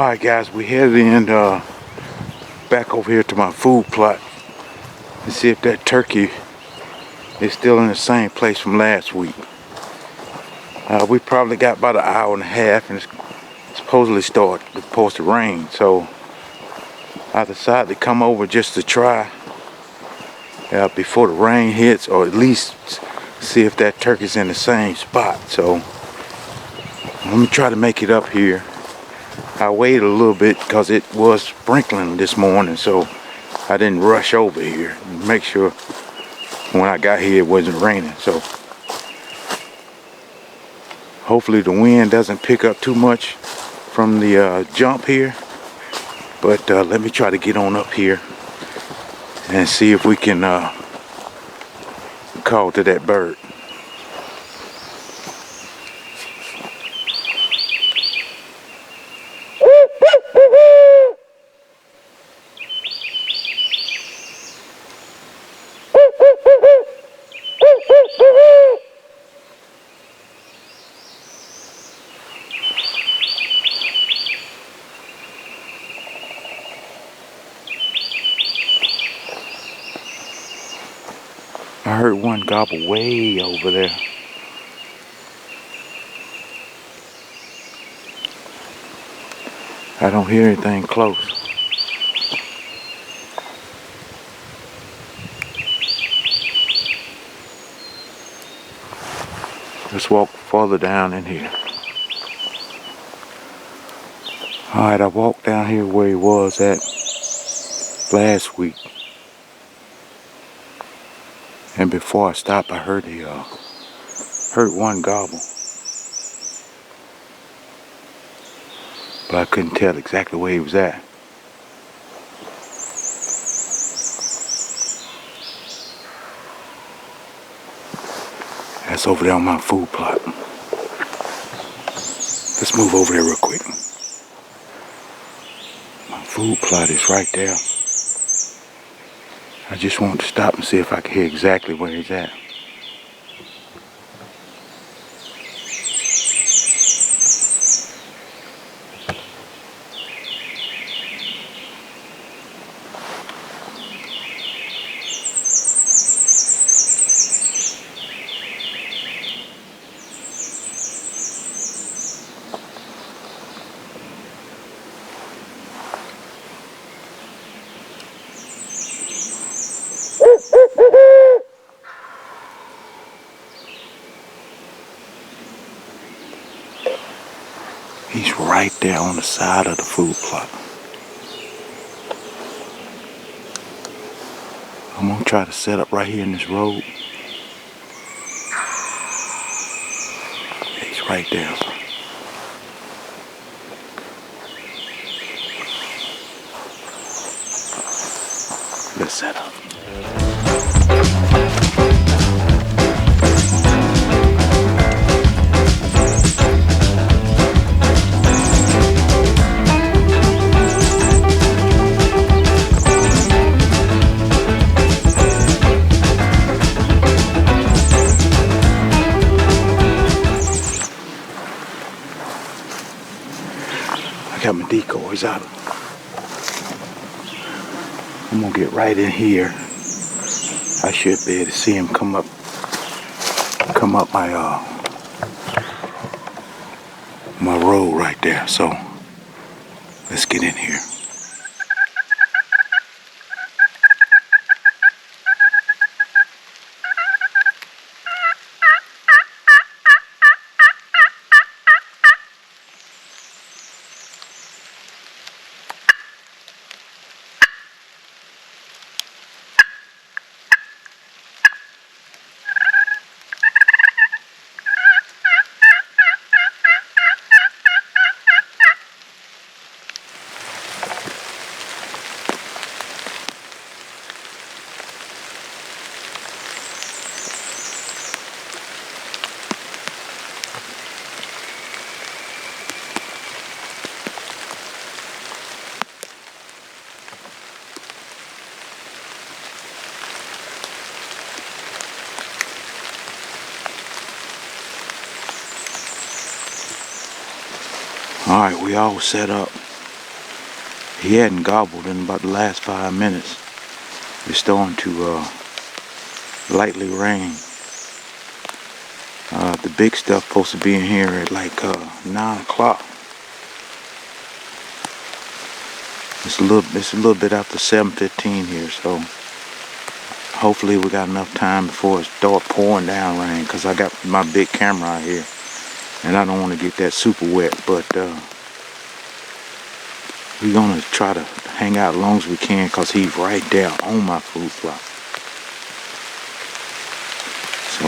Alright guys, we headed in back over here to my food plot to see if that turkey is still in the same place from last week. We probably got about an hour and a half, and it's supposed to rain, so I decided to come over just to try before the rain hits, or at least see if that turkey's in the same spot. So let me try to make it up here. I waited a little bit because it was sprinkling this morning, so I didn't rush over here and make sure when I got here it wasn't raining. So hopefully the wind doesn't pick up too much from the jump here, but let me try to get on up here and see if we can call to that bird. I heard one gobble way over there. I don't hear anything close. Let's walk farther down in here. Alright, I walked down here where he was at last week. And before I stopped, I heard one gobble. But I couldn't tell exactly where he was at. That's over there on my food plot. Let's move over there real quick. My food plot is right there. I just want to stop and see if I can hear exactly where he's at. He's right there on the side of the food plot. I'm gonna try to set up right here in this road. He's right there. Let's set up. I got my decoys out. I'm gonna get right in here. I should be able to see him come up my road right there. So let's get in here. Alright, we all set up. He hadn't gobbled in about the last 5 minutes. It's starting to lightly rain. The big stuff supposed to be in here at like 9 o'clock. It's a little bit after 7:15 here, so hopefully we got enough time before it start pouring down rain, because I got my big camera out here and I don't want to get that super wet. But we're gonna try to hang out as long as we can, because he's right there on my food plot. So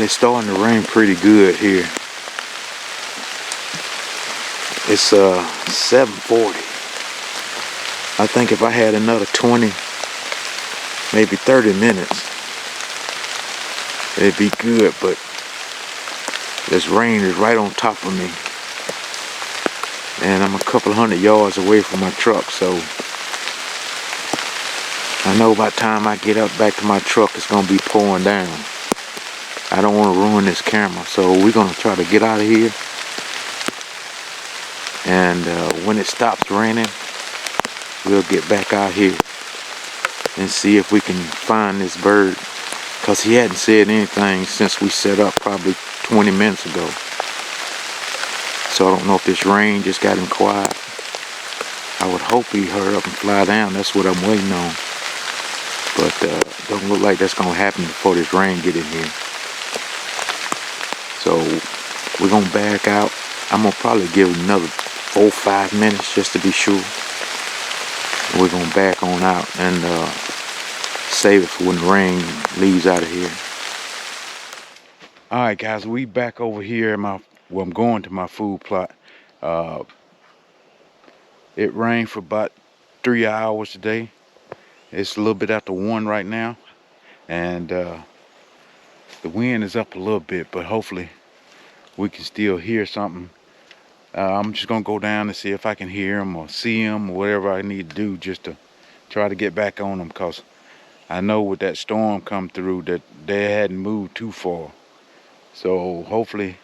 it's starting to rain pretty good here. It's 7:40. I think if I had another 20, maybe 30 minutes, it'd be good, but this rain is right on top of me. And I'm a couple hundred yards away from my truck, so I know by the time I get up back to my truck, it's gonna be pouring down. I don't want to ruin this camera, so we're gonna try to get out of here. And when it stops raining, we'll get back out here and see if we can find this bird, because he hadn't said anything since we set up probably 20 minutes ago. So I don't know if this rain just got him quiet. I would hope he hurry up and fly down. That's what I'm waiting on. But don't look like that's gonna happen before this rain get in here. So we're gonna back out. I'm gonna probably give it another 4 or 5 minutes just to be sure. We're gonna back on out and save it for when the rain leaves out of here. All right, guys, we back over here. I'm going to my food plot. It rained for about 3 hours today. It's a little bit after 1 right now, and the wind is up a little bit, but hopefully we can still hear something. I'm just gonna go down and see if I can hear them or see them or whatever I need to do, just to try to get back on them, because I know with that storm come through that they hadn't moved too far. So hopefully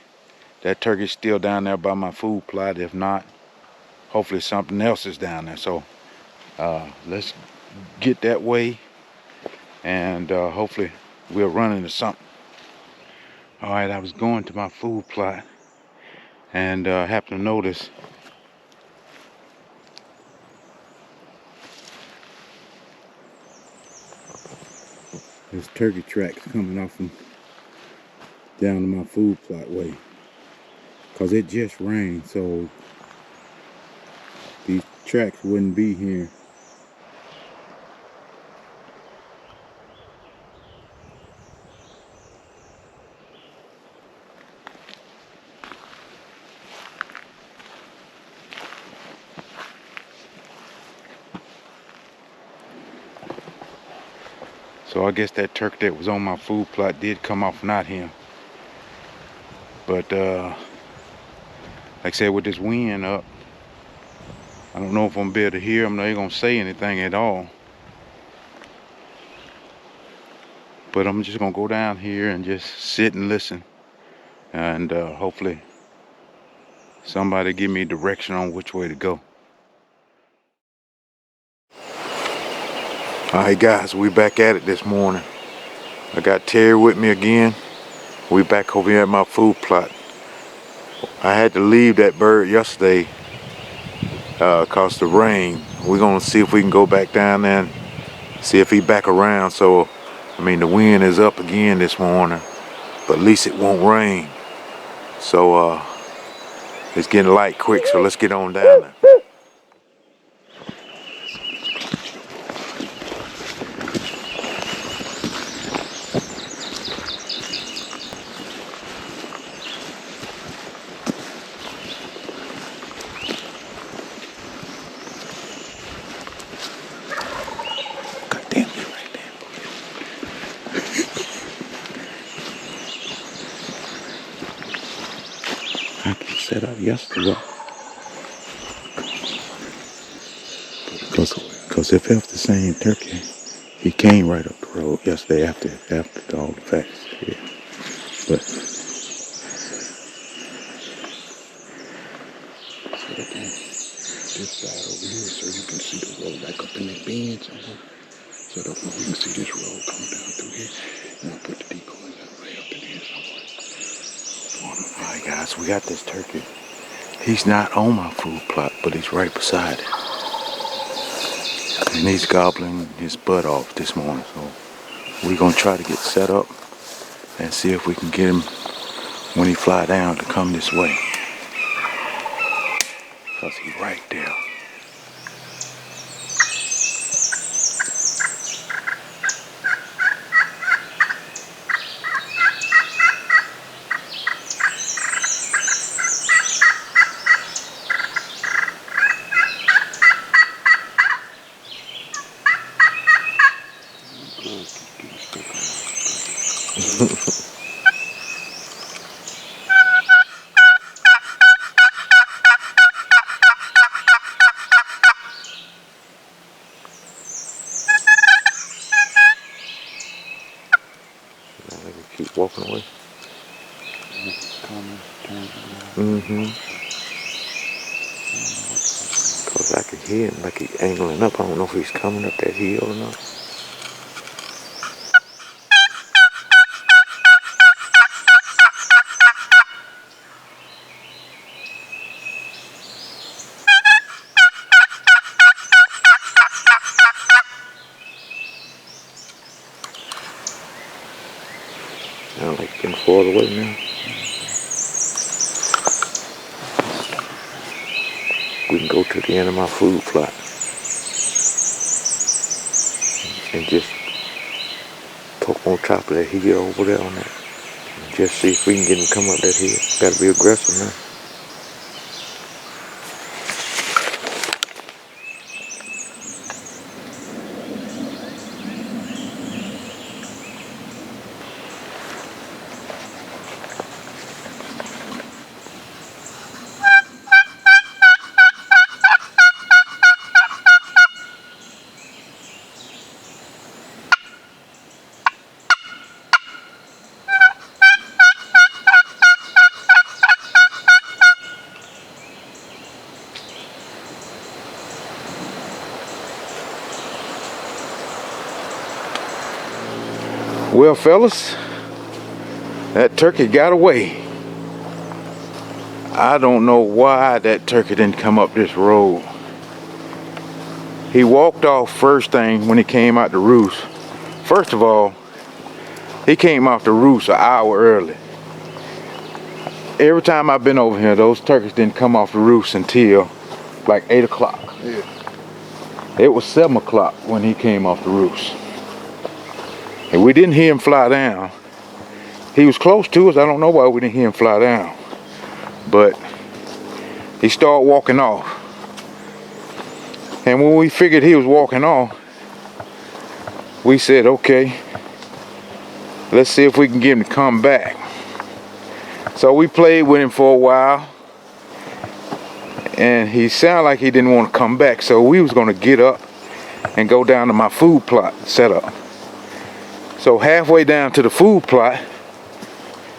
that turkey's still down there by my food plot. If not, hopefully something else is down there. So let's get that way, and hopefully we'll run into something. All right, I was going to my food plot and happened to notice there's turkey tracks coming off from down to my food plot way, because it just rained, so these tracks wouldn't be here. So I guess that turkey that was on my food plot did come off, not him. But like I said, with this wind up, I don't know if I'm gonna be able to hear them. They ain't gonna say anything at all. But I'm just gonna go down here and just sit and listen, and hopefully somebody give me direction on which way to go. All right, guys, we back at it this morning. I got Terry with me again. We back over here at my food plot. I had to leave that bird yesterday cause of the rain. We're gonna see if we can go back down there and see if he back around. So I mean, the wind is up again this morning, but at least it won't rain. So it's getting light quick, so let's get on down there. set up yesterday. Because if it's the same turkey, he came right up the road yesterday after all the facts. Yeah. But set up on this side over here so you can see the road back up in the bends. Set up where we can see this road coming down through here. And I'll put the decoys right up in here somewhere. Alright guys, we got this turkey. He's not on my food plot, but he's right beside it. And he's gobbling his butt off this morning. So we're going to try to get set up and see if we can get him when he fly down to come this way. Because he's right there. Keep walking away. Cause I can hear him like he's angling up. I don't know if he's coming up that hill or not. Sounds like it's getting farther away now. We can go to the end of my food plot and just poke on top of that hill over there on that. And just see if we can get him to come up that hill. Gotta be aggressive now. Well, fellas, that turkey got away. I don't know why that turkey didn't come up this road. He walked off first thing when he came out the roost. First of all, he came off the roost an hour early. Every time I've been over here, those turkeys didn't come off the roost until like 8 o'clock. Yeah. It was 7 o'clock when he came off the roost. And we didn't hear him fly down. He was close to us. I don't know why we didn't hear him fly down. But he started walking off. And when we figured he was walking off, we said, okay, let's see if we can get him to come back. So we played with him for a while. And he sounded like he didn't want to come back. So we was going to get up and go down to my food plot setup. So halfway down to the food plot,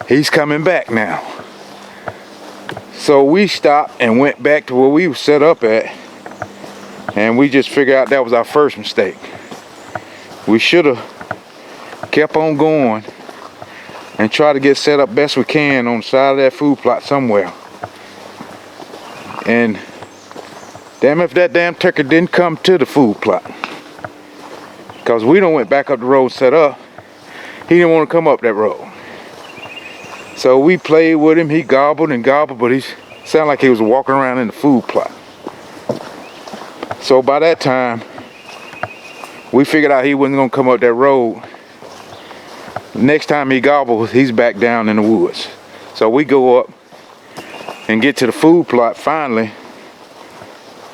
he's coming back now. So we stopped and went back to where we were set up at, and we just figured out that was our first mistake. We should have kept on going and tried to get set up best we can on the side of that food plot somewhere. And damn if that damn turkey didn't come to the food plot. Because we done went back up the road set up. He didn't want to come up that road. So we played with him. He gobbled and gobbled, but he sounded like he was walking around in the food plot. So by that time, we figured out he wasn't going to come up that road. Next time he gobbles, he's back down in the woods. So we go up and get to the food plot finally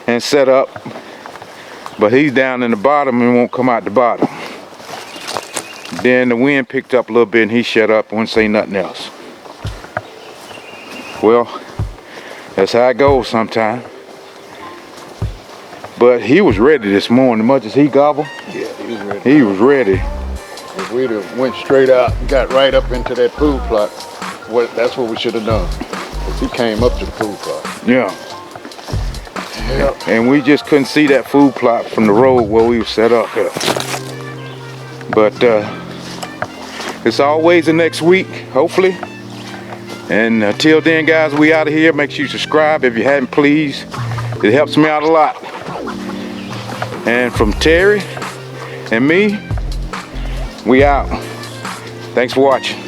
and set up. But he's down in the bottom and won't come out the bottom. Then the wind picked up a little bit and he shut up and wouldn't say nothing else. Well, That's how it goes sometimes. But he was ready this morning. Much as he gobbled, Yeah, he was ready. he was ready. If we'd have went straight out and got right up into that food plot, that's what we should have done. Because he came up to the food plot. Yeah. Yep. And we just couldn't see that food plot from the road where we were set up here. But it's always the next week, hopefully. And until then, guys, we out of here. Make sure you subscribe if you haven't, please. It helps me out a lot. And from Terry and me, we out. Thanks for watching.